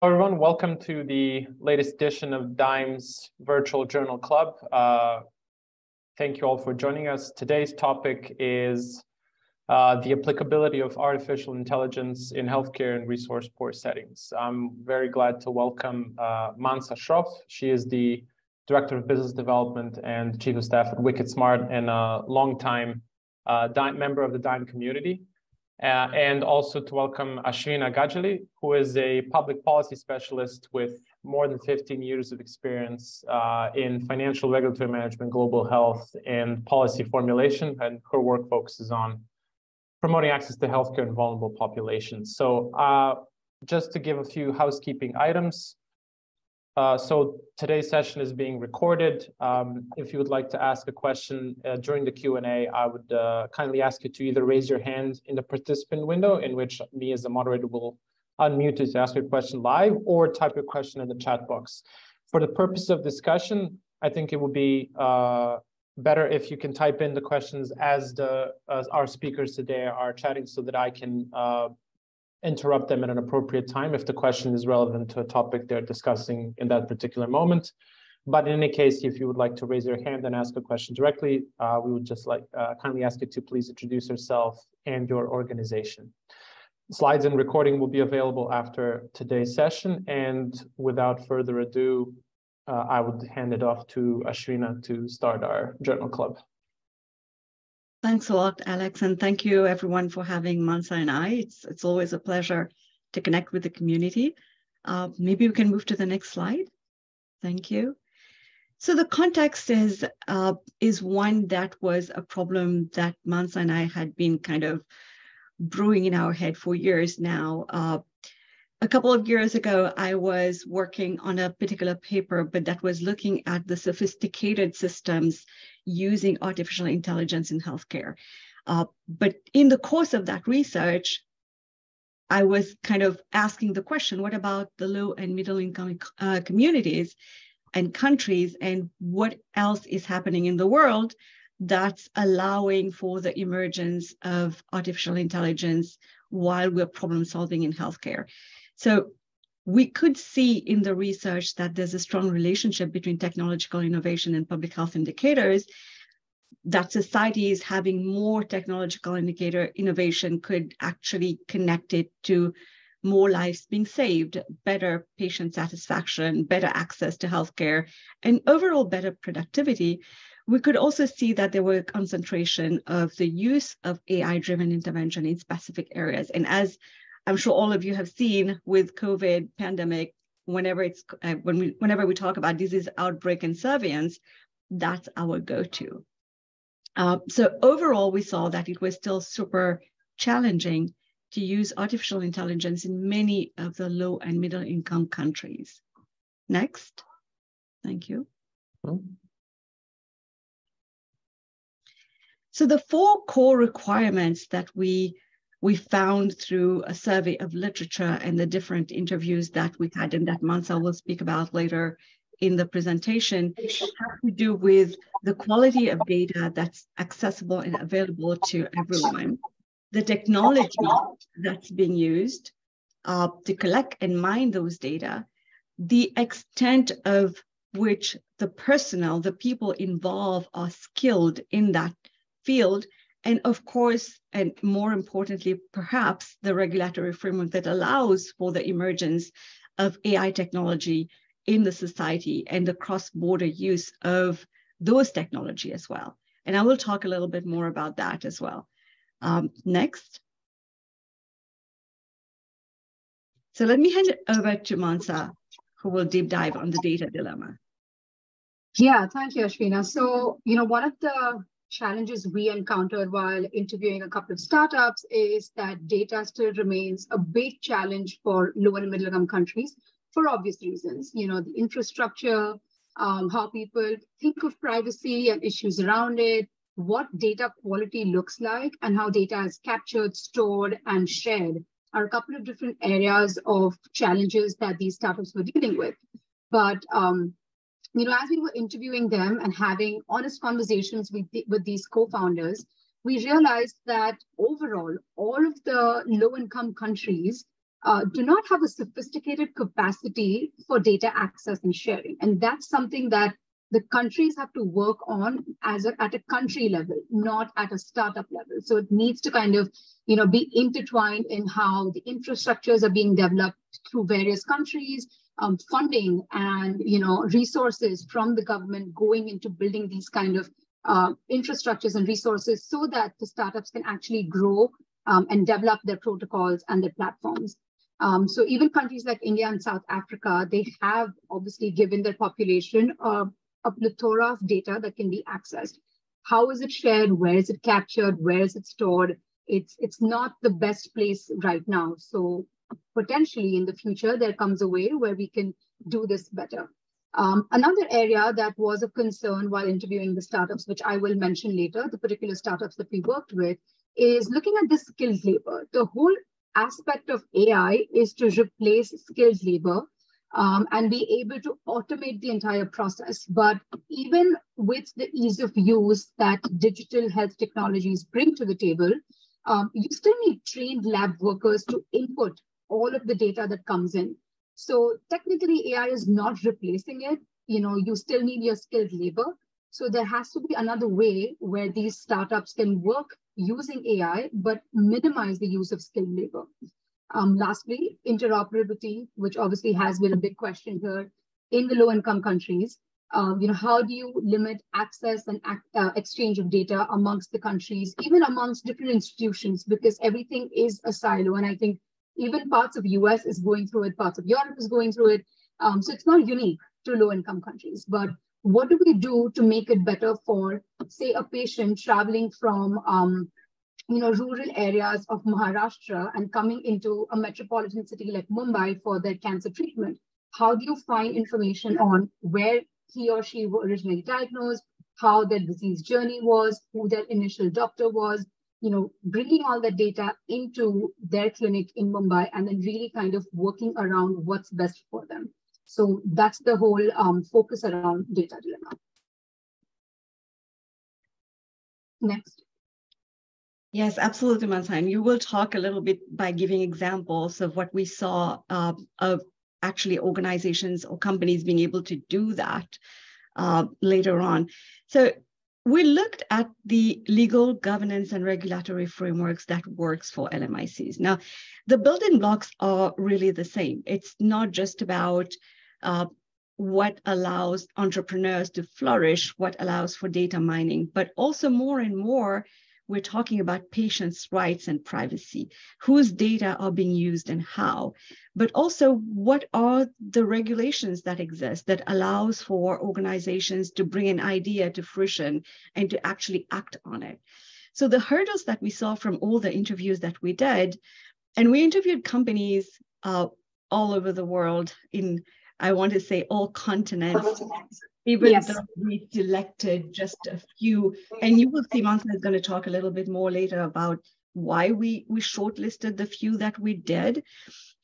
Hello, everyone. Welcome to the latest edition of DiMe's Virtual Journal Club. Thank you all for joining us. Today's topic is the applicability of artificial intelligence in healthcare and resource-poor settings. I'm very glad to welcome Mansa Shroff. She is the Director of Business Development and Chief of Staff at Wicked Smart and a longtime member of the DiMe community. And also to welcome Ashwina Gajali, who is a public policy specialist with more than 15 years of experience in financial regulatory management, global health, and policy formulation. And her work focuses on promoting access to healthcare in vulnerable populations. So just to give a few housekeeping items. So today's session is being recorded. If you would like to ask a question during the Q&A, I would kindly ask you to either raise your hand in the participant window, in which me as the moderator will unmute you to ask your question live, or type your question in the chat box. For the purpose of discussion, I think it would be better if you can type in the questions as our speakers today are chatting, so that I can interrupt them at an appropriate time if the question is relevant to a topic they're discussing in that particular moment. But in any case, if you would like to raise your hand and ask a question directly, we would just kindly ask you to please introduce yourself and your organization. Slides and recording will be available after today's session. And without further ado, I would hand it off to Ashwina to start our journal club. Thanks a lot, Alex, and thank you everyone for having Mansa and I. It's always a pleasure to connect with the community. Maybe we can move to the next slide. Thank you. So the context is one that was a problem that Mansa and I had been kind of brewing in our head for years now. A couple of years ago, I was working on a particular paper, but that was looking at the sophisticated systems using artificial intelligence in healthcare. But in the course of that research, I was kind of asking the question, what about the low and middle income communities and countries, and what else is happening in the world that's allowing for the emergence of artificial intelligence while we're problem solving in healthcare? So we could see in the research that there's a strong relationship between technological innovation and public health indicators, that societies having more technological indicator innovation could actually connect it to more lives being saved, better patient satisfaction, better access to healthcare, and overall better productivity. We could also see that there were a concentration of the use of AI-driven intervention in specific areas. And as I'm sure all of you have seen with COVID pandemic, whenever we talk about disease outbreak and surveillance, that's our go-to. So overall, we saw that it was still super challenging to use artificial intelligence in many of the low and middle income countries. Next, thank you. So the 4 core requirements that we found through a survey of literature and the different interviews that we had, and that Mansa will speak about later in the presentation, have to do with the quality of data that's accessible and available to everyone, the technology that's being used to collect and mine those data, the extent of which the personnel, the people involved, are skilled in that field, and of course, and more importantly, perhaps the regulatory framework that allows for the emergence of AI technology in the society and the cross-border use of those technology as well. And I will talk a little bit more about that as well. Next. So let me hand it over to Mansa, who will deep dive on the data dilemma. Yeah, thank you, Ashwina. So, one of the challenges we encountered while interviewing a couple of startups is that data still remains a big challenge for low and middle income countries for obvious reasons. The infrastructure, how people think of privacy and issues around it, what data quality looks like, and how data is captured, stored, and shared are a couple of different areas of challenges that these startups were dealing with. But as we were interviewing them and having honest conversations with these co-founders, we realized that overall, all of the low-income countries do not have a sophisticated capacity for data access and sharing. And that's something that the countries have to work on at a country level, not at a startup level. So it needs to kind of, be intertwined in how the infrastructures are being developed through various countries, funding and, resources from the government going into building these kind of infrastructures and resources so that the startups can actually grow and develop their protocols and their platforms. So even countries like India and South Africa, they have obviously given their population a plethora of data that can be accessed. How is it shared? Where is it captured? Where is it stored? It's not the best place right now. So potentially in the future, there comes a way where we can do this better. Another area that was of concern while interviewing the startups, which I will mention later, the particular startups that we worked with, is looking at the skilled labor. The whole aspect of AI is to replace skilled labor and be able to automate the entire process. But even with the ease of use that digital health technologies bring to the table, you still need trained lab workers to input all of the data that comes in. So technically, AI is not replacing it. You still need your skilled labor. So there has to be another way where these startups can work using AI, but minimize the use of skilled labor. Lastly, interoperability, which obviously has been a big question here in the low-income countries. How do you limit access and exchange of data amongst the countries, even amongst different institutions, because everything is a silo. And I think even parts of US is going through it, parts of Europe is going through it. So it's not unique to low-income countries. But what do we do to make it better for, say, a patient traveling from rural areas of Maharashtra and coming into a metropolitan city like Mumbai for their cancer treatment? How do you find information on where he or she were originally diagnosed, how their disease journey was, who their initial doctor was, bringing all that data into their clinic in Mumbai and then really kind of working around what's best for them. So that's the whole focus around data dilemma. Next. Yes, absolutely, Mansa. You will talk a little bit by giving examples of what we saw of actually organizations or companies being able to do that later on. So we looked at the legal governance and regulatory frameworks that works for LMICs. Now, the building blocks are really the same. It's not just about what allows entrepreneurs to flourish, what allows for data mining, but also more and more, we're talking about patients' rights and privacy, whose data are being used and how, but also what are the regulations that exist that allows for organizations to bring an idea to fruition and to actually act on it. So the hurdles that we saw from all the interviews that we did, and we interviewed companies all over the world in, I want to say, all continents. Even yes. though we selected just a few, and you will see Mansa is going to talk a little bit more later about why we shortlisted the few that we did.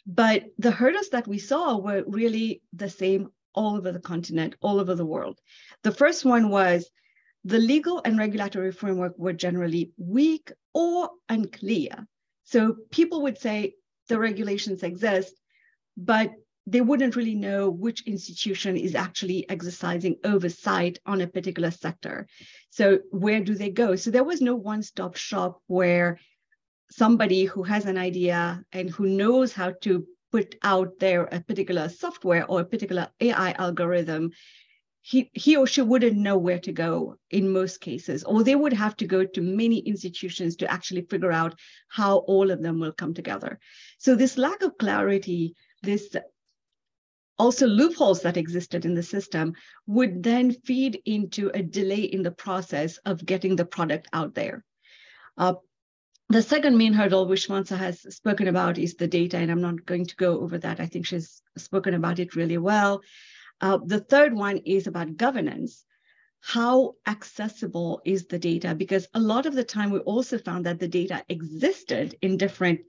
But the hurdles that we saw were really the same all over the continent, all over the world. The first one was the legal and regulatory framework were generally weak or unclear. So people would say the regulations exist, but they wouldn't really know which institution is actually exercising oversight on a particular sector. So where do they go? So there was no one-stop shop where somebody who has an idea and who knows how to put out there a particular software or a particular AI algorithm, he or she wouldn't know where to go in most cases, or they would have to go to many institutions to actually figure out how all of them will come together. So this lack of clarity, this also loopholes that existed in the system would then feed into a delay in the process of getting the product out there. The second main hurdle, which Mansa has spoken about, is the data, and I'm not going to go over that. I think she's spoken about it really well. The third one is about governance. How accessible is the data? Because a lot of the time we also found that the data existed in different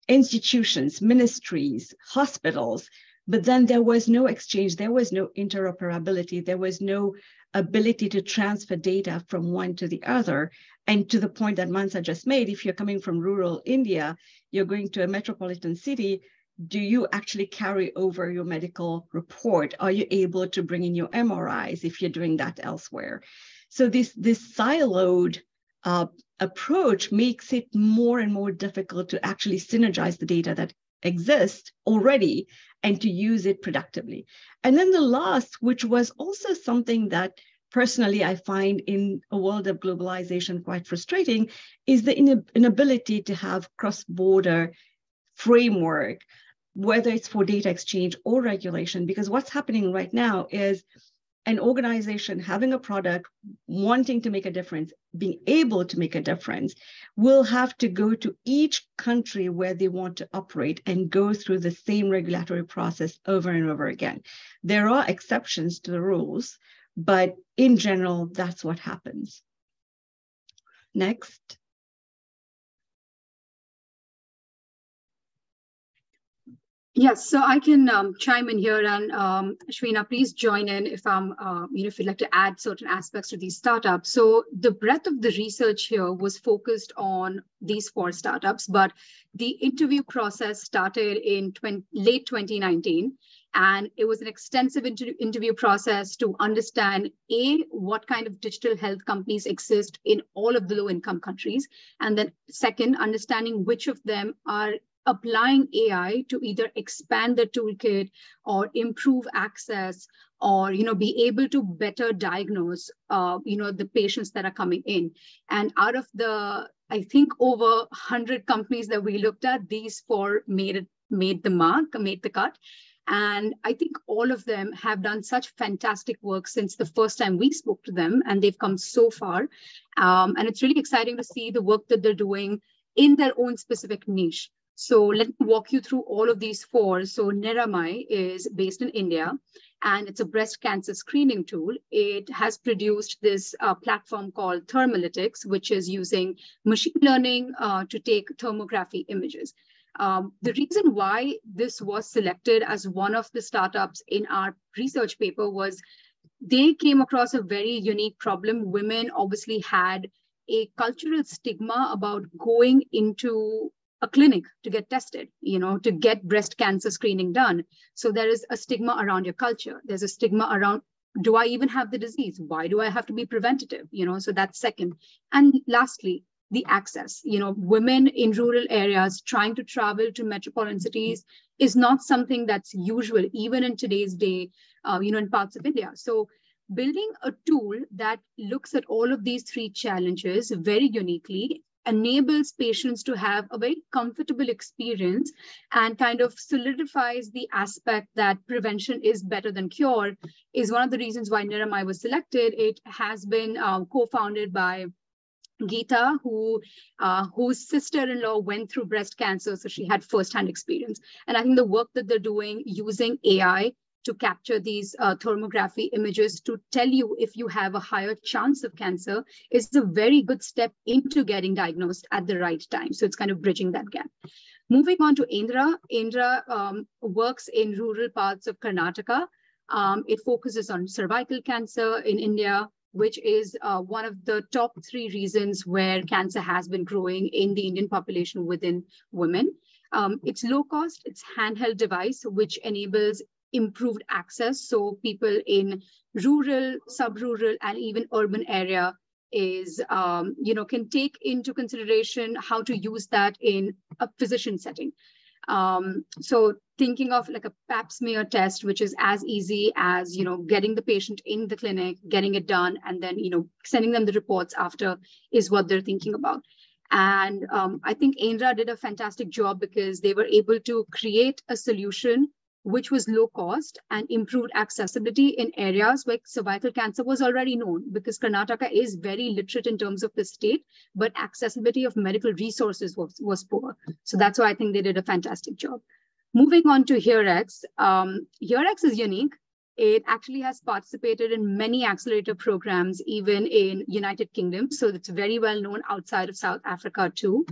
institutions, ministries, hospitals, but then there was no exchange, there was no interoperability, there was no ability to transfer data from one to the other. And to the point that Mansa just made, if you're coming from rural India, you're going to a metropolitan city, do you actually carry over your medical report? Are you able to bring in your MRIs if you're doing that elsewhere? So this siloed approach makes it more and more difficult to actually synergize the data that exists already and to use it productively. And then the last, which was also something that personally I find in a world of globalization quite frustrating, is the inability to have cross-border framework, whether it's for data exchange or regulation, because what's happening right now is an organization having a product, wanting to make a difference, being able to make a difference, will have to go to each country where they want to operate and go through the same regulatory process over and over again. There are exceptions to the rules, but in general, that's what happens. Next. Yes, so I can chime in here, and Ashwina, please join in if if you'd like to add certain aspects to these startups. So the breadth of the research here was focused on these 4 startups, but the interview process started in late 2019, and it was an extensive interview process to understand what kind of digital health companies exist in all of the low-income countries, and then second, understanding which of them are applying AI to either expand the toolkit or improve access or be able to better diagnose the patients that are coming in. And out of the, I think, over 100 companies that we looked at, these 4 made the cut. And I think all of them have done such fantastic work since the first time we spoke to them, and they've come so far. And it's really exciting to see the work that they're doing in their own specific niche. So let me walk you through all of these 4. So Niramai is based in India, and it's a breast cancer screening tool. It has produced this platform called Thermalytics, which is using machine learning to take thermography images. The reason why this was selected as one of the startups in our research paper was they came across a very unique problem. Women obviously had a cultural stigma about going into a clinic to get tested, to get breast cancer screening done. So there is a stigma around your culture. There's a stigma around, do I even have the disease? Why do I have to be preventative? So that's second. And lastly, the access. Women in rural areas trying to travel to metropolitan cities is not something that's usual, even in today's day, in parts of India. So building a tool that looks at all of these 3 challenges very uniquely enables patients to have a very comfortable experience and kind of solidifies the aspect that prevention is better than cure is one of the reasons why Niramai was selected. It has been co-founded by Geeta, whose sister-in-law went through breast cancer, so she had firsthand experience. And I think the work that they're doing using AI to capture these thermography images to tell you if you have a higher chance of cancer is a very good step into getting diagnosed at the right time. So it's kind of bridging that gap. Moving on to Indra. Indra works in rural parts of Karnataka. It focuses on cervical cancer in India, which is one of the top 3 reasons where cancer has been growing in the Indian population within women. It's low cost, it's handheld device, which enables improved access. So people in rural, sub-rural, and even urban area can take into consideration how to use that in a physician setting. So thinking of like a pap smear test, which is as easy as, getting the patient in the clinic, getting it done, and then, sending them the reports after is what they're thinking about. And I think Indra did a fantastic job because they were able to create a solution which was low cost and improved accessibility in areas where cervical cancer was already known, because Karnataka is very literate in terms of the state, but accessibility of medical resources was poor. So that's why I think they did a fantastic job. Moving on to HereX. HereX is unique. It actually has participated in many accelerator programs, even in United Kingdom. So it's very well known outside of South Africa too.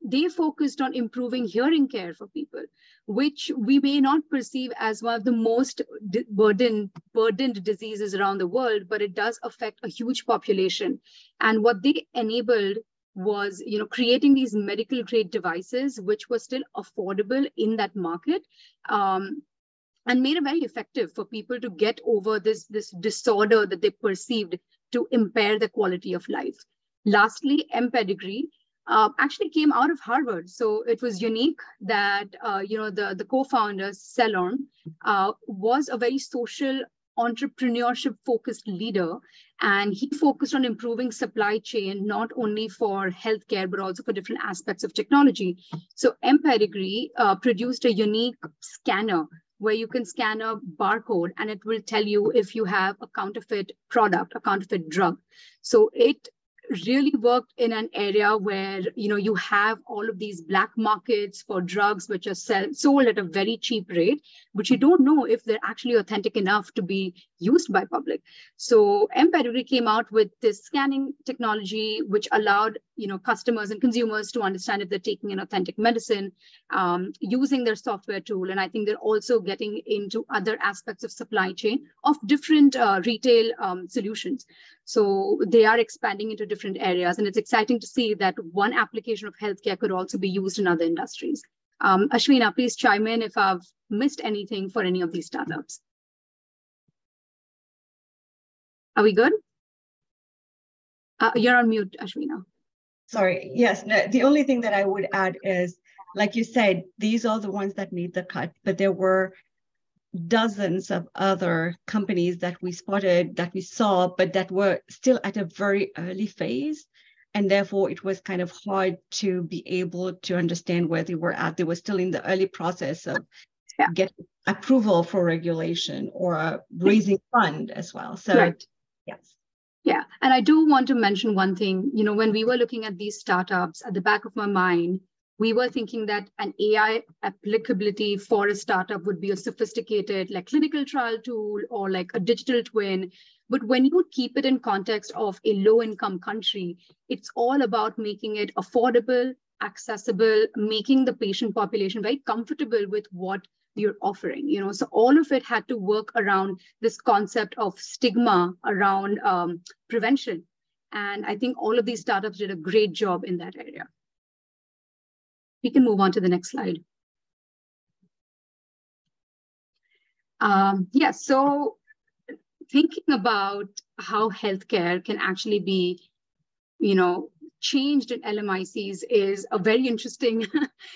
They focused on improving hearing care for people, which we may not perceive as one of the most burdened diseases around the world, but it does affect a huge population. And what they enabled was, creating these medical grade devices, which were still affordable in that market, and made it very effective for people to get over this disorder that they perceived to impair the quality of life. Lastly, Pedigree actually came out of Harvard. So it was unique that, the co-founder, Selorn, was a very social, entrepreneurship focused leader, and he focused on improving supply chain not only for healthcare but also for different aspects of technology. So Pedigree produced a unique scanner where you can scan a barcode and it will tell you if you have a counterfeit product, a counterfeit drug. So it really worked in an area where you have all of these black markets for drugs which are sold at a very cheap rate, but you don't know if they're actually authentic enough to be used by public. So Pedigree came out with this scanning technology which allowed customers and consumers to understand if they're taking an authentic medicine using their software tool. And I think they're also getting into other aspects of supply chain of different retail solutions. So they are expanding into different areas, and it's exciting to see that one application of healthcare could also be used in other industries. Ashwina, please chime in if I've missed anything for any of these startups. Are we good? You're on mute, Ashwina. Sorry, yes, no, the only thing that I would add is, like you said, these are the ones that made the cut, but there were dozens of other companies that we spotted, that we saw, but that were still at a very early phase. And therefore, it was kind of hard to be able to understand where they were at. They were still in the early process of getting approval for regulation or raising fund as well. So, right. Yes. Yeah, and I do want to mention one thing. When we were looking at these startups, at the back of my mind, we were thinking that an AI applicability for a startup would be a sophisticated clinical trial tool or a digital twin. But when you keep it in context of a low-income country, it's all about making it affordable, accessible, making the patient population very comfortable with what you're offering. So all of it had to work around this concept of stigma around prevention. And I think all of these startups did a great job in that area. We can move on to the next slide. So thinking about how healthcare can actually be, changed in LMICs is a very interesting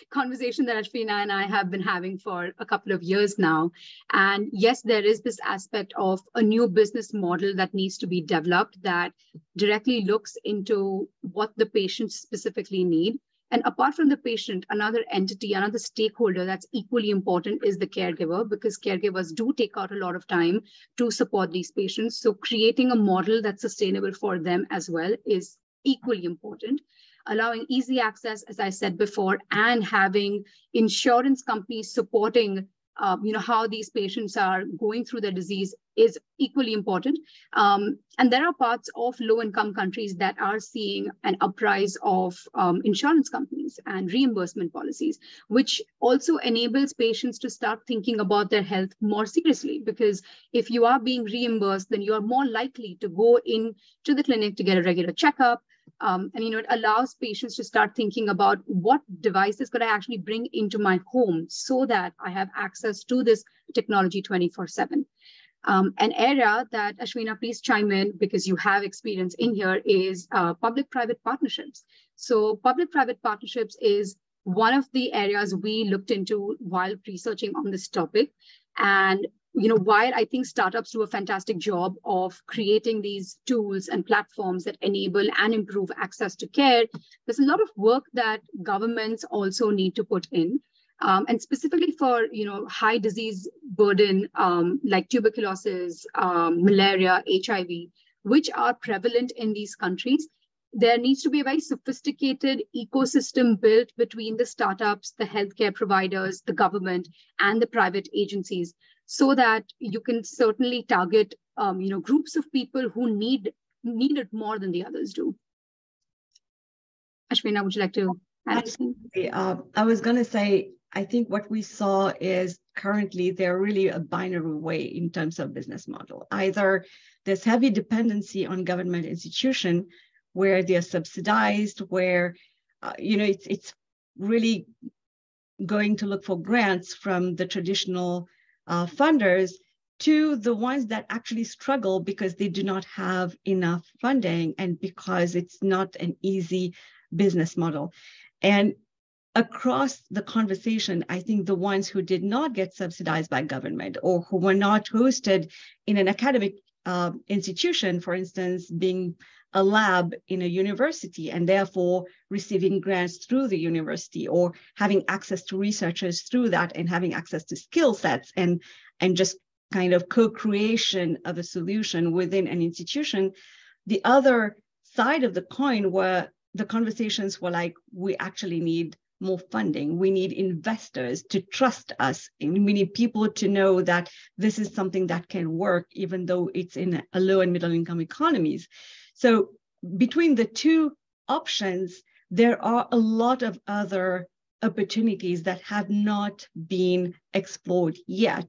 conversation that Ashwina and I have been having for a couple of years now. And yes, there is this aspect of a new business model that needs to be developed that directly looks into what the patients specifically need. And apart from the patient, another entity, another stakeholder that's equally important is the caregiver, because caregivers do take out a lot of time to support these patients. So creating a model that's sustainable for them as well is equally important. Allowing easy access, as I said before, and having insurance companies supporting how these patients are going through their disease is equally important. And there are parts of low-income countries that are seeing an uprise of insurance companies and reimbursement policies, which also enables patients to start thinking about their health more seriously. Because if you are being reimbursed, then you are more likely to go into the clinic to get a regular checkup. And it allows patients to start thinking about what devices could I actually bring into my home so that I have access to this technology 24/7. An area that, Ashwina, please chime in because you have experience in here, is public-private partnerships. So public-private partnerships is one of the areas we looked into while researching on this topic. And while I think startups do a fantastic job of creating these tools and platforms that enable and improve access to care, there's a lot of work that governments also need to put in. And specifically for high disease burden like tuberculosis, malaria, HIV, which are prevalent in these countries, there needs to be a very sophisticated ecosystem built between the startups, the healthcare providers, the government, and the private agencies, so that you can certainly target groups of people who need it more than the others do. Ashwina, would you like to add anything? I was going to say, I think what we saw is currently they're really a binary way in terms of business model. Either there's heavy dependency on government institution, where they're subsidized, where it's really going to look for grants from the traditional funders, to the ones that actually struggle because they do not have enough funding and because it's not an easy business model. And across the conversation, I think the ones who did not get subsidized by government or who were not hosted in an academic institution, for instance, being a lab in a university and therefore receiving grants through the university, or having access to researchers through that and having access to skill sets and just kind of co-creation of a solution within an institution. The other side of the coin were the conversations were like, we actually need more funding. We need investors to trust us. And we need people to know that this is something that can work, even though it's in a low and middle income economies. So between the two options, there are a lot of other opportunities that have not been explored yet.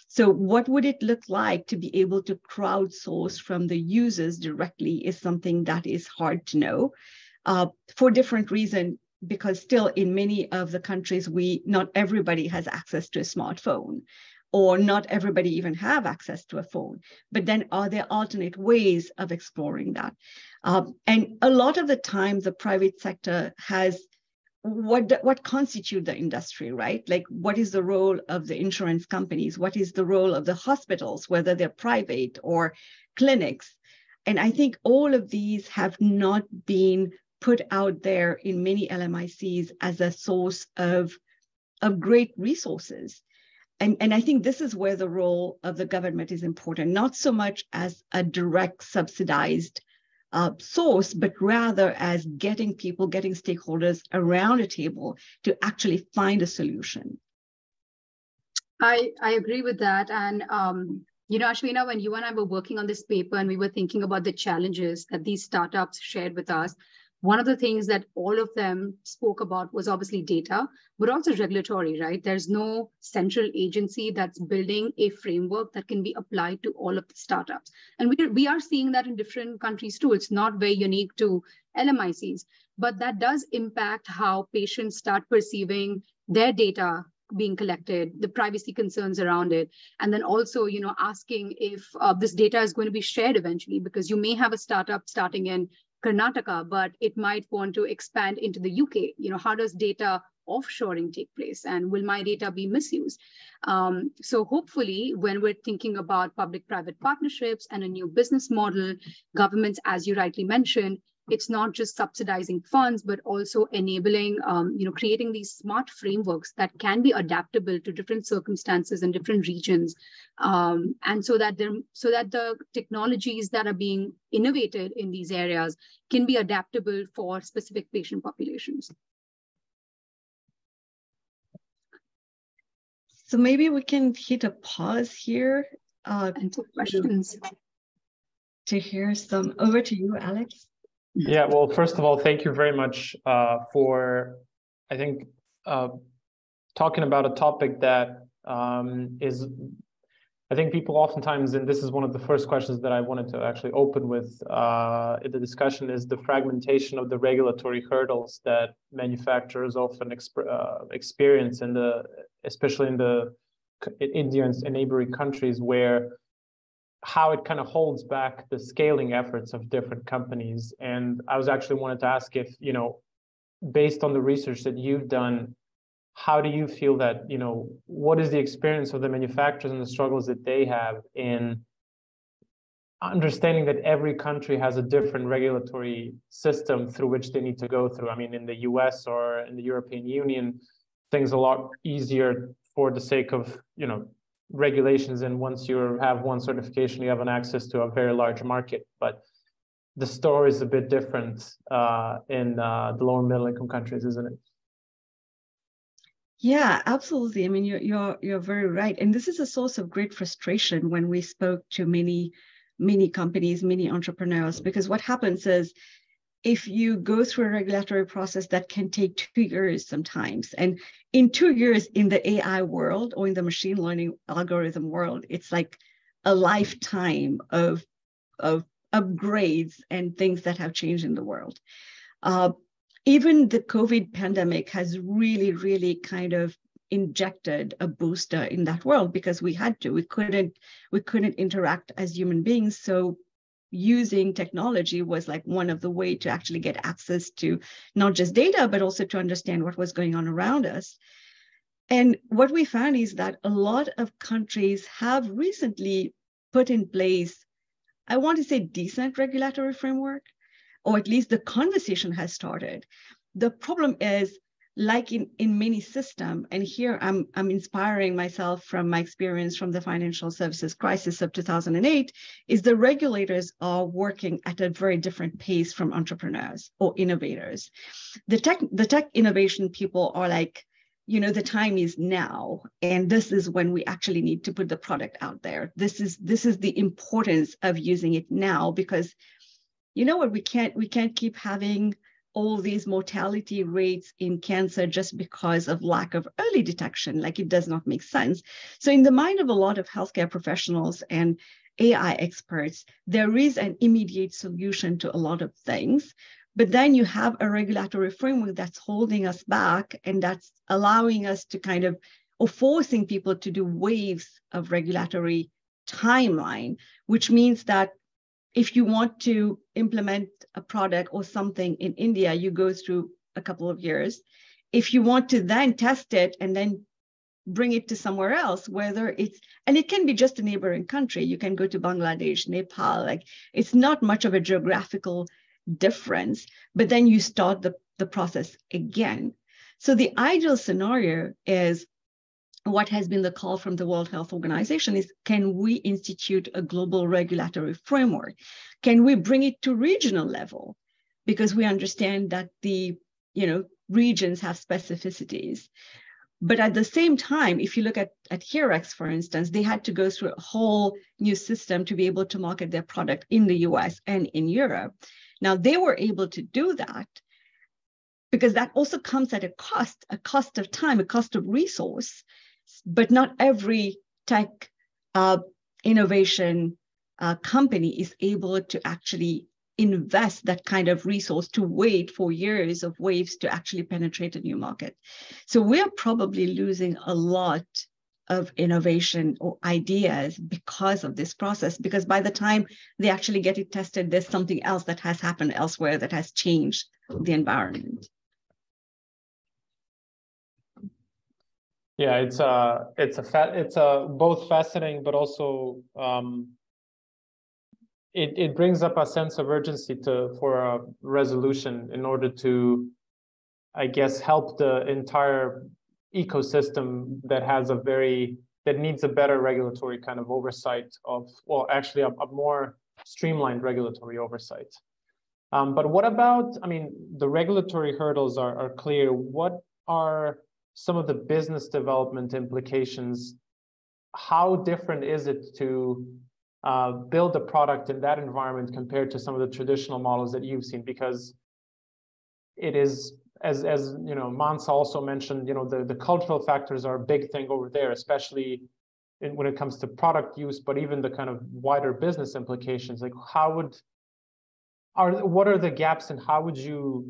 So what would it look like to be able to crowdsource from the users directly is something that is hard to know for different reasons, because still in many of the countries, not everybody has access to a smartphone, or not everybody even have access to a phone. But then are there alternate ways of exploring that? And a lot of the time, the private sector has what constitutes the industry, right? Like, what is the role of the insurance companies? What is the role of the hospitals, whether they're private or clinics? And I think all of these have not been put out there in many LMICs as a source of great resources. And I think this is where the role of the government is important, not so much as a direct subsidized source, but rather as getting stakeholders around a table to actually find a solution. I agree with that. And, Ashwina, when you and I were working on this paper and we were thinking about the challenges that these startups shared with us, one of the things that all of them spoke about was obviously data, but also regulatory, right? There's no central agency that's building a framework that can be applied to all of the startups. And we are seeing that in different countries too. It's not very unique to LMICs, but that does impact how patients start perceiving their data being collected, the privacy concerns around it, and then also, asking if this data is going to be shared eventually, because you may have a startup starting in Karnataka, but it might want to expand into the UK. How does data offshoring take place, and will my data be misused? So hopefully, when we're thinking about public-private partnerships and a new business model, governments, as you rightly mentioned, it's not just subsidizing funds, but also enabling, creating these smart frameworks that can be adaptable to different circumstances and different regions, and so that the technologies that are being innovated in these areas can be adaptable for specific patient populations. So maybe we can hit a pause here and take questions. To hear some. Over to you, Alex. Yeah, well, first of all, thank you very much for, I think, talking about a topic that is, I think people oftentimes, and this is one of the first questions that I wanted to actually open with in the discussion, is the fragmentation of the regulatory hurdles that manufacturers often experience especially in India and neighboring countries, where how it kind of holds back the scaling efforts of different companies. And I was actually wanted to ask if, based on the research that you've done, how do you feel that, what is the experience of the manufacturers and the struggles that they have in understanding that every country has a different regulatory system through which they need to go through? I mean, in the US or in the European Union, things are a lot easier for the sake of, regulations, and once you have one certification, you have an access to a very large market. But the story is a bit different in the lower middle income countries, isn't it? Yeah, absolutely. I mean, you're very right, and this is a source of great frustration when we spoke to many companies, many entrepreneurs, because what happens is, if you go through a regulatory process that can take 2 years sometimes, and in 2 years in the AI world or in the machine learning algorithm world, it's like a lifetime of upgrades and things that have changed in the world. Even the COVID pandemic has really, really kind of injected a booster in that world because we had to. We couldn't interact as human beings. So using technology was like one of the ways to actually get access to not just data, but also to understand what was going on around us. And what we found is that a lot of countries have recently put in place, I want to say, decent regulatory framework, or at least the conversation has started. The problem is, like in many systems, and here I'm inspiring myself from my experience from the financial services crisis of 2008, is the regulators are working at a very different pace from entrepreneurs or innovators. The tech innovation people are like, you know, the time is now, and this is when we actually need to put the product out there. This is the importance of using it now, because you know what, we can't keep having all these mortality rates in cancer just because of lack of early detection. Like, it does not make sense. So in the mind of a lot of healthcare professionals and AI experts, there is an immediate solution to a lot of things. But then you have a regulatory framework that's holding us back, and that's allowing us to kind of, or forcing people to do waves of regulatory timeline, which means that if you want to implement a product or something in India, you go through a couple of years. If you want to then test it and then bring it to somewhere else, whether it's, and it can be just a neighboring country, you can go to Bangladesh, Nepal, like it's not much of a geographical difference, but then you start the process again. So the ideal scenario is, what has been the call from the World Health Organization is, can we institute a global regulatory framework? Can we bring it to regional level? Because we understand that the regions have specificities. But at the same time, if you look at Herex, for instance, they had to go through a whole new system to be able to market their product in the US and in Europe. Now, they were able to do that because that also comes at a cost of time, a cost of resource. But not every tech innovation company is able to actually invest that kind of resource to wait for years of waves to actually penetrate a new market. So we're probably losing a lot of innovation or ideas because of this process, because by the time they actually get it tested, there's something else that has happened elsewhere that has changed the environment. Yeah, it's both fascinating, but also it brings up a sense of urgency for a resolution in order to, I guess, help the entire ecosystem that needs a better regulatory kind of oversight of, well, actually a more streamlined regulatory oversight. But what about, I mean, the regulatory hurdles are clear. What are some of the business development implications? How different is it to build a product in that environment compared to some of the traditional models that you've seen? Because it is, as you know, Mansa also mentioned, the cultural factors are a big thing over there, especially when it comes to product use, but even the kind of wider business implications. Like, what are the gaps, and how would you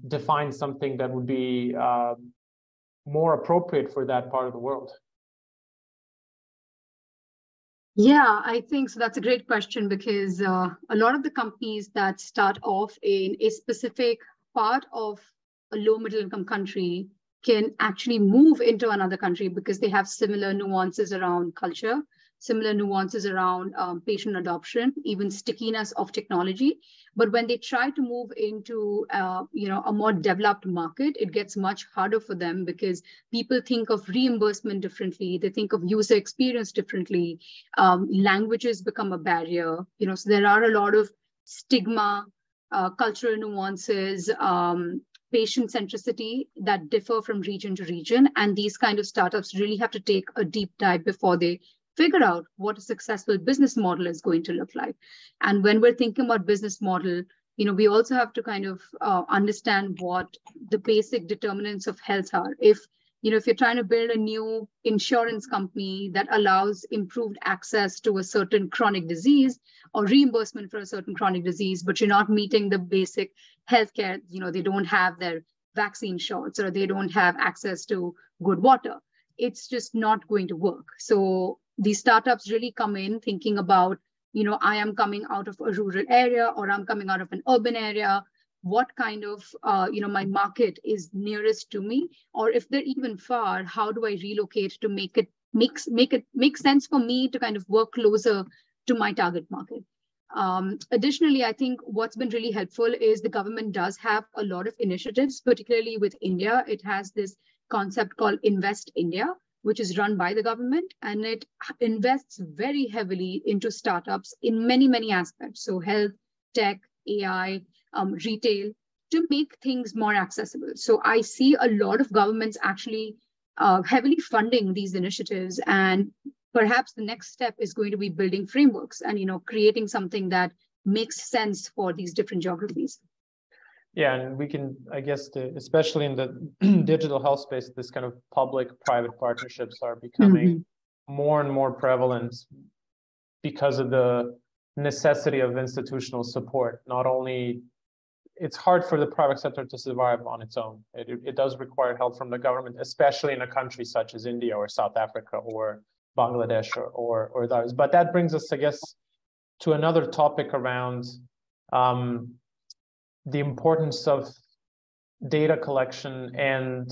define something that would be more appropriate for that part of the world? Yeah, I think so. That's a great question, because a lot of the companies that start off in a specific part of a low middle income country can actually move into another country because they have similar nuances around culture, similar nuances around patient adoption, even stickiness of technology. But when they try to move into a more developed market, it gets much harder for them because people think of reimbursement differently. They think of user experience differently. Languages become a barrier. So there are a lot of stigma, cultural nuances, patient centricity that differ from region to region. And these kind of startups really have to take a deep dive before they figure out what a successful business model is going to look like. And when we're thinking about business model, we also have to kind of understand what the basic determinants of health are. If if you're trying to build a new insurance company that allows improved access to a certain chronic disease or reimbursement for a certain chronic disease, but you're not meeting the basic healthcare, they don't have their vaccine shots or they don't have access to good water, it's just not going to work. So these startups really come in thinking about, I am coming out of a rural area or I'm coming out of an urban area. What kind of, my market is nearest to me, or if they're even far, how do I relocate to make it make sense for me to kind of work closer to my target market? Additionally, I think what's been really helpful is the government does have a lot of initiatives, particularly with India. It has this concept called Invest India, which is run by the government, and it invests very heavily into startups in many, many aspects. So health, tech, AI, retail, to make things more accessible. So I see a lot of governments actually heavily funding these initiatives, and perhaps the next step is going to be building frameworks and creating something that makes sense for these different geographies. Yeah, and we can, I guess, especially in the digital health space, this kind of public-private partnerships are becoming more and more prevalent because of the necessity of institutional support. Not only it's hard for the private sector to survive on its own. It does require help from the government, especially in a country such as India or South Africa or Bangladesh or others. But that brings us, I guess, to another topic around the importance of data collection and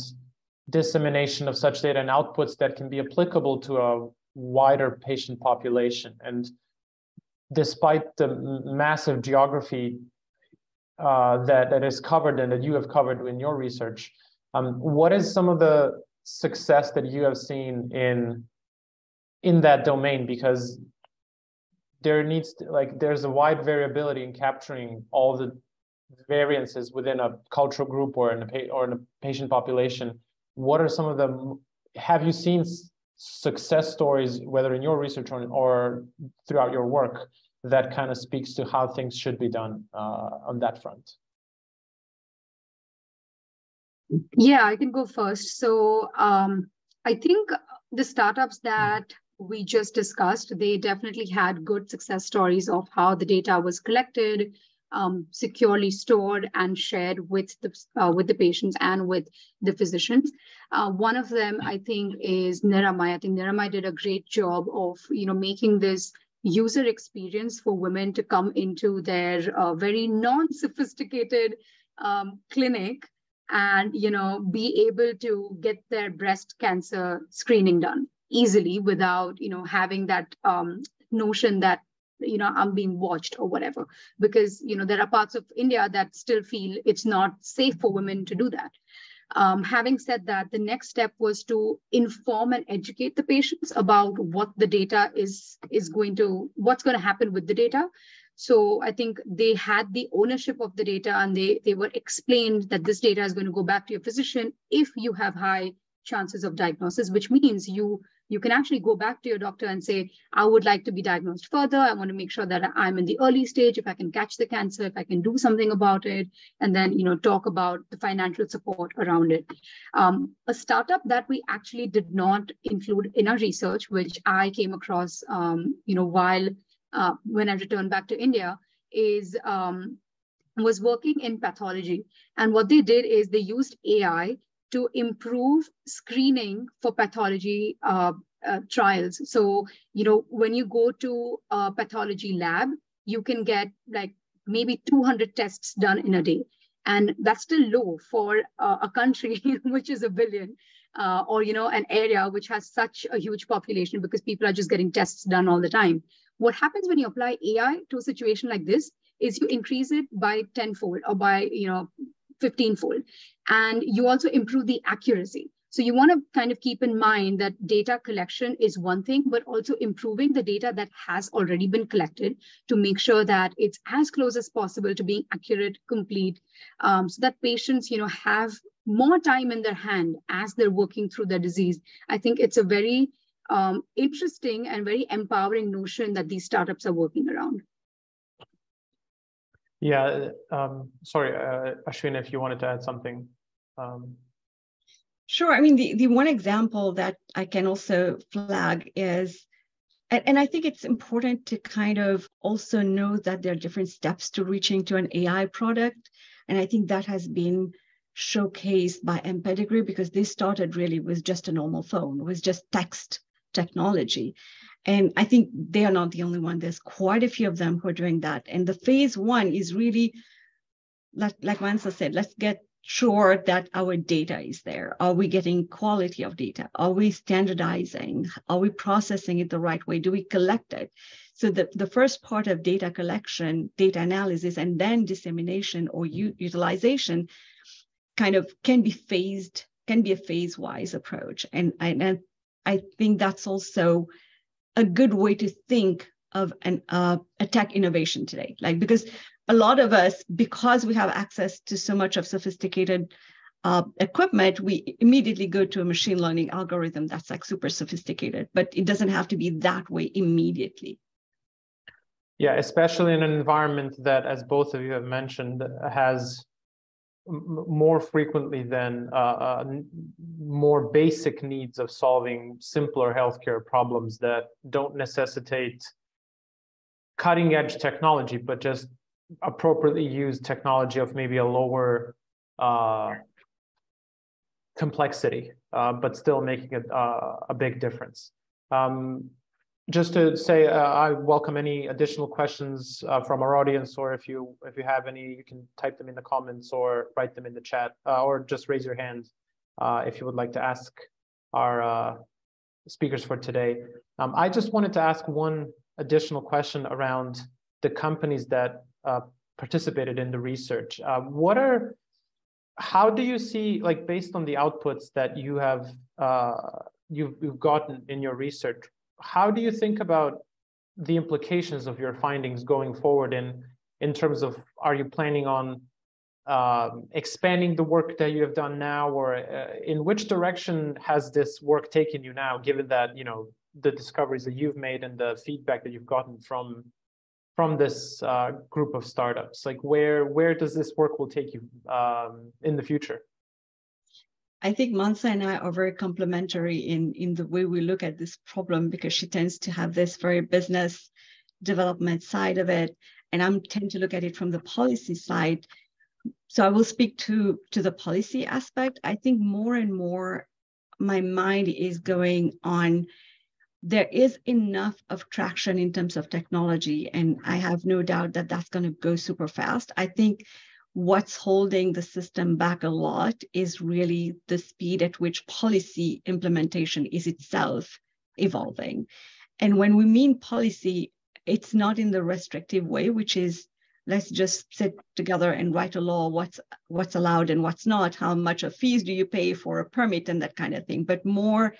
dissemination of such data and outputs that can be applicable to a wider patient population. And despite the massive geography that is covered and that you have covered in your research, what is some of the success that you have seen in that domain? Because there needs to, there's a wide variability in capturing all the variances within a cultural group or in a patient population. What are some of the, have you seen success stories, whether in your research or throughout your work, that kind of speaks to how things should be done on that front? Yeah, I can go first. So I think the startups that we just discussed, they definitely had good success stories of how the data was collected, securely stored and shared with the patients and with the physicians. One of them, I think, is Niramai. I think Niramai did a great job of making this user experience for women to come into their very non-sophisticated clinic and be able to get their breast cancer screening done easily without having that notion that I'm being watched or whatever, because there are parts of India that still feel it's not safe for women to do that. Having said that, the next step was to inform and educate the patients about what the data what's going to happen with the data. So I think they had the ownership of the data, and they were explained that this data is going to go back to your physician if you have high chances of diagnosis, which means you can actually go back to your doctor and say, I would like to be diagnosed further. I want to make sure that I'm in the early stage, if I can catch the cancer, if I can do something about it, and then talk about the financial support around it. A startup that we actually did not include in our research, which I came across when I returned back to India, was working in pathology. And what they did is they used AI to improve screening for pathology trials. So, when you go to a pathology lab, you can get maybe 200 tests done in a day. And that's still low for a country which is 1 billion, or, an area which has such a huge population, because people are just getting tests done all the time. What happens when you apply AI to a situation like this is you increase it by 10-fold or by, 15-fold. And you also improve the accuracy. So you want to kind of keep in mind that data collection is one thing, but also improving the data that has already been collected to make sure that it's as close as possible to being accurate, complete, so that patients, have more time in their hand as they're working through their disease. I think it's a very interesting and very empowering notion that these startups are working around. Yeah, sorry, Ashwin, if you wanted to add something. Sure. I mean, the one example that I can also flag is, and I think it's important to kind of also know that there are different steps to reaching to an AI product. And I think that has been showcased by Pedigree, because they started really with just a normal phone, with just text technology. And I think they are not the only one. There's quite a few of them who are doing that. And the phase one is really, like Mansa said, let's get sure that our data is there. Are we getting quality of data? Are we standardizing? Are we processing it the right way? Do we collect it? So the first part of data collection, data analysis, and then dissemination or utilization kind of can be a phase-wise approach. And I think that's also a good way to think of a tech innovation today. Like, because a lot of us, because we have access to so much of sophisticated equipment, we immediately go to a machine learning algorithm that's like super sophisticated, but it doesn't have to be that way immediately. Yeah, especially in an environment that, as both of you have mentioned, has more frequently than more basic needs of solving simpler healthcare problems that don't necessitate cutting edge technology, but just appropriately used technology of maybe a lower complexity, but still making a big difference. Just to say, I welcome any additional questions from our audience, or if you have any, you can type them in the comments or write them in the chat, or just raise your hand if you would like to ask our speakers for today. I just wanted to ask one additional question around the companies that participated in the research. How do you see, like, based on the outputs that you have you've gotten in your research, how do you think about the implications of your findings going forward in terms of, are you planning on expanding the work that you have done now, or in which direction has this work taken you now, given that, you know, the discoveries that you've made and the feedback that you've gotten from this group of startups? Like, where does this work will take you in the future? I think Mansa and I are very complementary in the way we look at this problem, because she tends to have this very business development side of it, and I tend to look at it from the policy side. So I will speak to the policy aspect. I think more and more my mind is going on, there is enough of traction in terms of technology, and I have no doubt that that's going to go super fast. I think what's holding the system back a lot is really the speed at which policy implementation is itself evolving. And when we mean policy, it's not in the restrictive way, which is, let's just sit together and write a law, what's allowed and what's not, how much of fees do you pay for a permit and that kind of thing, but more,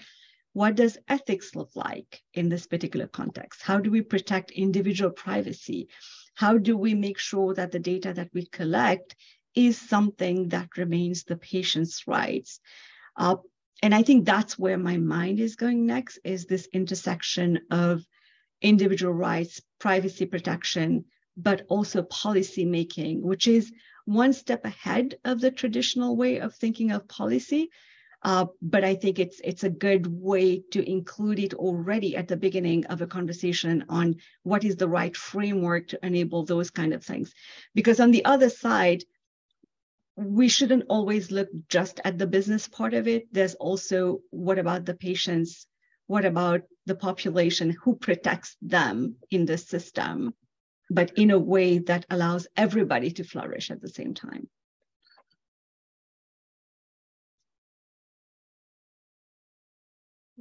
what does ethics look like in this particular context? How do we protect individual privacy? How do we make sure that the data that we collect is something that remains the patient's rights? And I think that's where my mind is going next, is this intersection of individual rights, privacy protection, but also policy making, which is one step ahead of the traditional way of thinking of policy. But I think it's a good way to include it already at the beginning of a conversation on what is the right framework to enable those kind of things. Because on the other side, we shouldn't always look just at the business part of it. There's also, what about the patients? What about the population? Who protects them in the system, but in a way that allows everybody to flourish at the same time?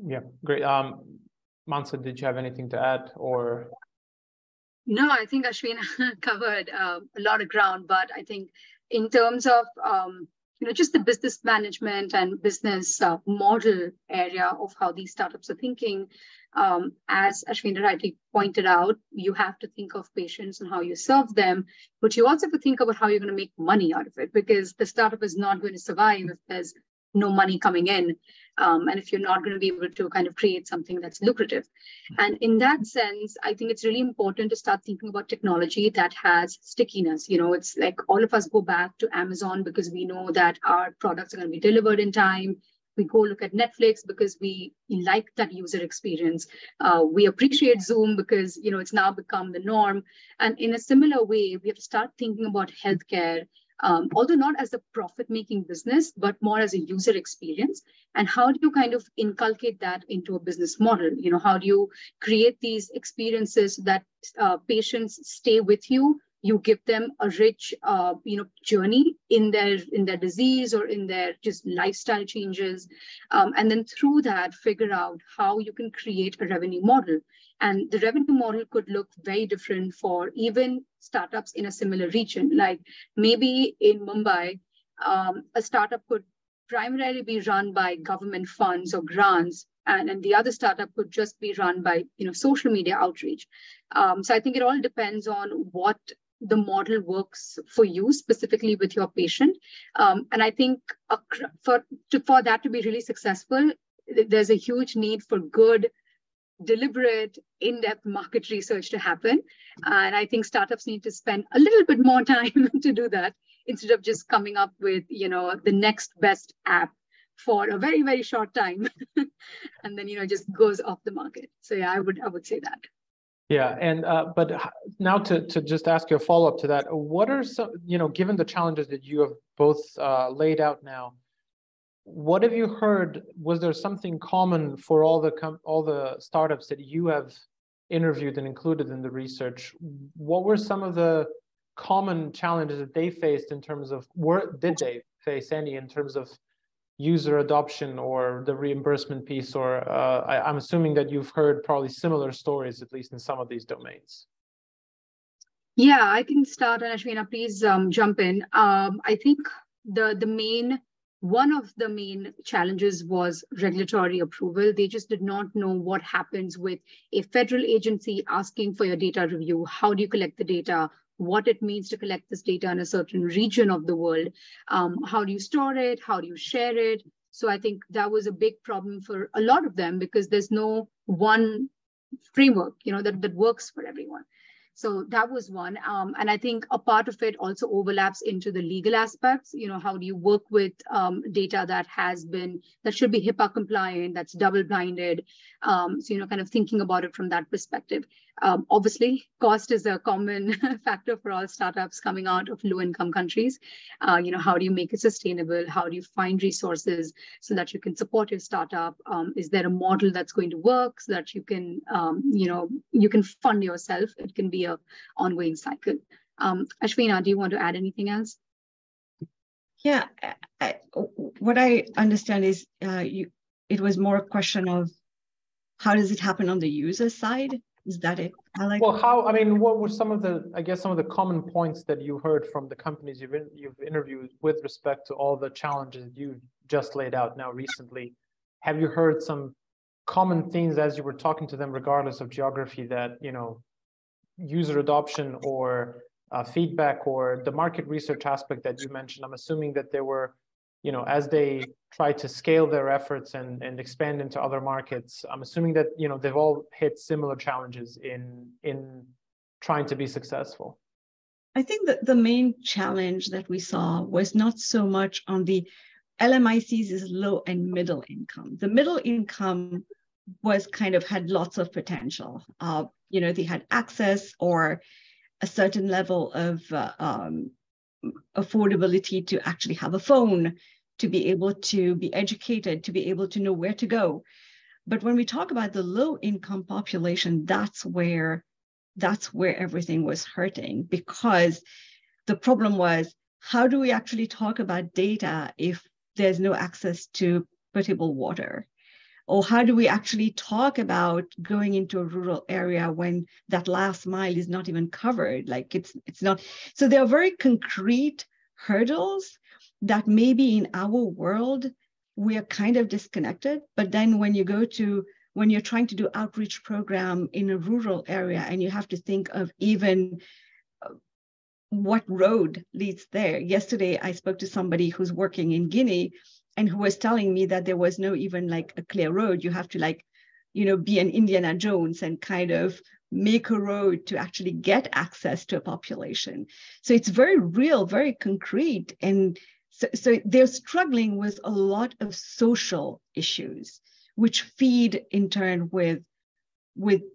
Yeah, great. Mansa, did you have anything to add, or? No, I think Ashwin covered a lot of ground, but I think in terms of just the business management and business model area of how these startups are thinking, as Ashwin rightly pointed out, you have to think of patients and how you serve them, but you also have to think about how you're going to make money out of it, because the startup is not going to survive if there's no money coming in, and if you're not going to be able to kind of create something that's lucrative. And in that sense, I think it's really important to start thinking about technology that has stickiness. You know, it's like all of us go back to Amazon because we know that our products are going to be delivered in time. We go look at Netflix because we like that user experience. We appreciate Zoom because it's now become the norm. And in a similar way, we have to start thinking about healthcare, although not as a profit-making business, but more as a user experience. And how do you kind of inculcate that into a business model? How do you create these experiences so that patients stay with you? You give them a rich, journey in their disease or in their just lifestyle changes, and then through that, figure out how you can create a revenue model. And the revenue model could look very different for even startups in a similar region. Like maybe in Mumbai, a startup could primarily be run by government funds or grants, and the other startup could just be run by social media outreach. So I think it all depends on what the model works for you specifically with your patient. And I think for that to be really successful, there's a huge need for good, deliberate, in-depth market research to happen. And I think startups need to spend a little bit more time to do that instead of just coming up with, the next best app for a very, very short time and then, just goes off the market. So yeah, I would say that. Yeah, and but now to just ask you a follow-up to that, what are some, given the challenges that you have both laid out now, what have you heard? Was there something common for all the startups that you have interviewed and included in the research? What were some of the common challenges that they faced in terms of, did they face any in terms of user adoption or the reimbursement piece, or I'm assuming that you've heard probably similar stories, at least in some of these domains. Yeah, I can start, and Ashwina, please jump in. I think one of the main challenges was regulatory approval. They just did not know what happens with a federal agency asking for your data review. How do you collect the data? What it means to collect this data in a certain region of the world. How do you store it? How do you share it? So I think that was a big problem for a lot of them because there's no one framework, that works for everyone. So that was one. And I think a part of it also overlaps into the legal aspects. How do you work with data that should be HIPAA compliant, that's double blinded. So, kind of thinking about it from that perspective. Obviously, cost is a common factor for all startups coming out of low-income countries. How do you make it sustainable? How do you find resources so that you can support your startup? Is there a model that's going to work so that you can, you can fund yourself? It can be an ongoing cycle. Ashwina, do you want to add anything else? Yeah, what I understand is it was more a question of how does it happen on the user side? Is that it? Well, what were some of the common points that you heard from the companies you've interviewed with respect to all the challenges you've just laid out now recently? Have you heard some common themes as you were talking to them, regardless of geography, that, user adoption or feedback or the market research aspect that you mentioned? I'm assuming that there were, as they try to scale their efforts and expand into other markets, I'm assuming that, they've all hit similar challenges in trying to be successful. I think that the main challenge that we saw was not so much on the LMICs is low and middle income. The middle income was had lots of potential. They had access or a certain level of affordability to actually have a phone, to be able to be educated, to be able to know where to go. But when we talk about the low income population, that's where everything was hurting, because the problem was, how do we actually talk about data if there's no access to potable water? Or how do we actually talk about going into a rural area when that last mile is not even covered? Like it's not. So there are very concrete hurdles that maybe in our world, we are kind of disconnected. But then when you're trying to do outreach program in a rural area, and you have to think of even what road leads there. Yesterday, I spoke to somebody who's working in Guinea, and who was telling me that there was no even a clear road. You have to be an Indiana Jones and kind of make a road to actually get access to a population. So it's very real, very concrete. And So they're struggling with a lot of social issues, which feed in turn with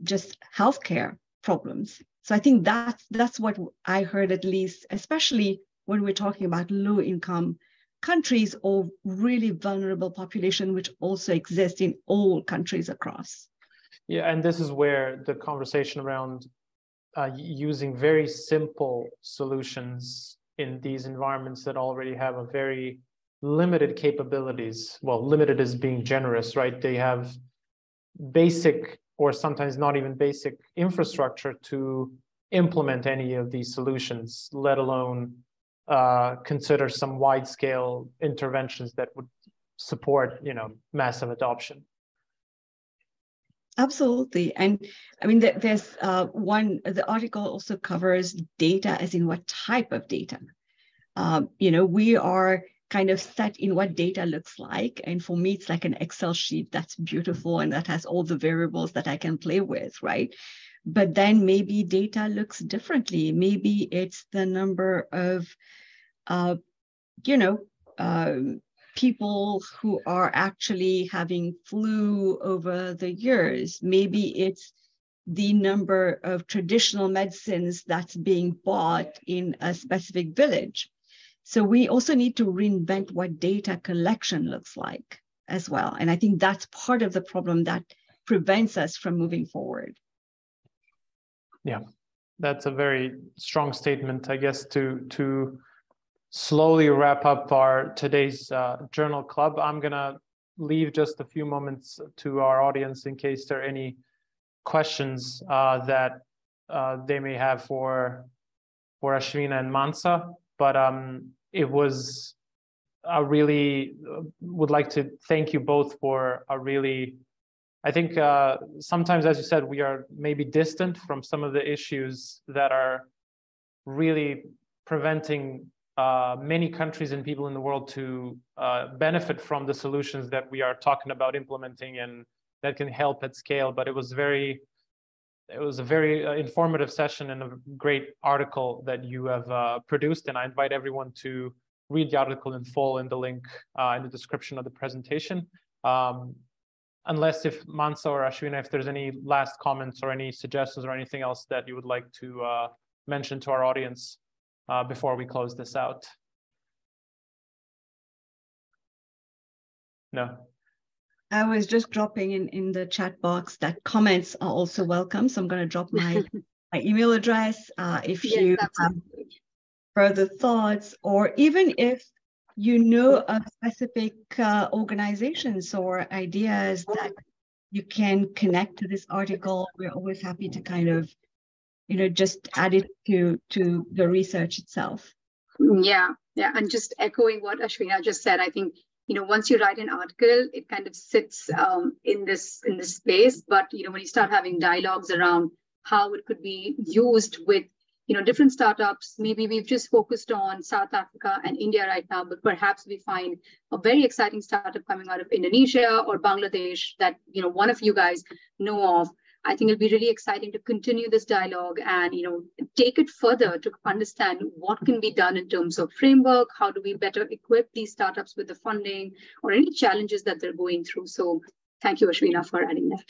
just healthcare problems. So I think that's what I heard, at least, especially when we're talking about low-income countries or really vulnerable population, which also exist in all countries across. Yeah, and this is where the conversation around using very simple solutions in these environments that already have a very limited capabilities. Well, limited is being generous, right? They have basic or sometimes not even basic infrastructure to implement any of these solutions, let alone consider some wide-scale interventions that would support, massive adoption. Absolutely. And I mean, there's the article also covers data, as in what type of data. We are kind of set in what data looks like. And for me, it's like an Excel sheet that's beautiful and that has all the variables that I can play with, right? But then maybe data looks differently. Maybe it's the number of, people who are actually having flu over the years. Maybe it's the number of traditional medicines that's being bought in a specific village. So we also need to reinvent what data collection looks like as well. And I think that's part of the problem that prevents us from moving forward. Yeah, that's a very strong statement, I guess, to slowly wrap up our today's journal club. I'm gonna leave just a few moments to our audience in case there are any questions that they may have for Ashwina and Mansa. But it was, I really would like to thank you both for a really, I think sometimes, as you said, we are maybe distant from some of the issues that are really preventing many countries and people in the world to benefit from the solutions that we are talking about implementing and that can help at scale. But it was a very informative session and a great article that you have produced. And I invite everyone to read the article in full in the link in the description of the presentation. Unless if Mansa or Ashwina, if there's any last comments or any suggestions or anything else that you would like to mention to our audience before we close this out. No. I was just dropping in the chat box that comments are also welcome. So I'm going to drop my email address if you have further thoughts, or even if you know of specific organizations or ideas that you can connect to this article. We're always happy to kind of, just add it to the research itself. Yeah. And just echoing what Ashwina just said, I think, once you write an article, it kind of sits in this space. But, when you start having dialogues around how it could be used with, different startups, maybe we've just focused on South Africa and India right now, but perhaps we find a very exciting startup coming out of Indonesia or Bangladesh that, one of you guys know of. I think it'll be really exciting to continue this dialogue and, take it further to understand what can be done in terms of framework. How do we better equip these startups with the funding or any challenges that they're going through? So thank you, Ashwina, for adding that.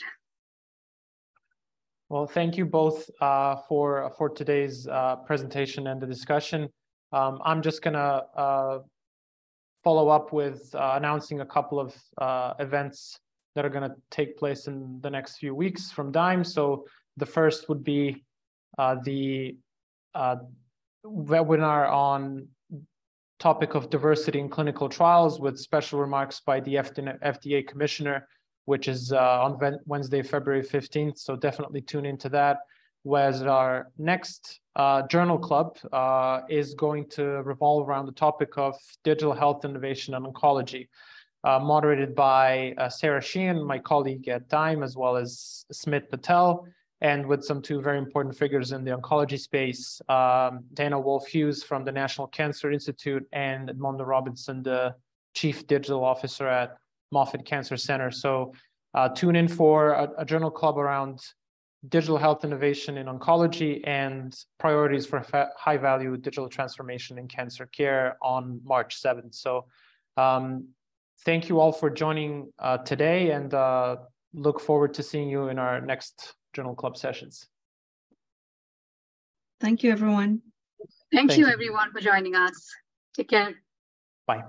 Well, thank you both for today's presentation and the discussion. I'm just gonna follow up with announcing a couple of events that are going to take place in the next few weeks from DiMe. So the first would be the webinar on topic of diversity in clinical trials with special remarks by the FDA commissioner, which is on Wednesday, February 15th. So definitely tune into that. Whereas our next journal club is going to revolve around the topic of digital health innovation and oncology. Moderated by Sarah Sheehan, my colleague at DiMe, as well as Smit Patel, and with some two very important figures in the oncology space, Dana Wolf-Hughes from the National Cancer Institute and Edmonda Robinson, the Chief Digital Officer at Moffitt Cancer Center. So tune in for a journal club around digital health innovation in oncology and priorities for high-value digital transformation in cancer care on March 7th. So thank you all for joining today, and look forward to seeing you in our next Journal Club sessions. Thank you, everyone. Thank you, everyone, for joining us. Take care. Bye.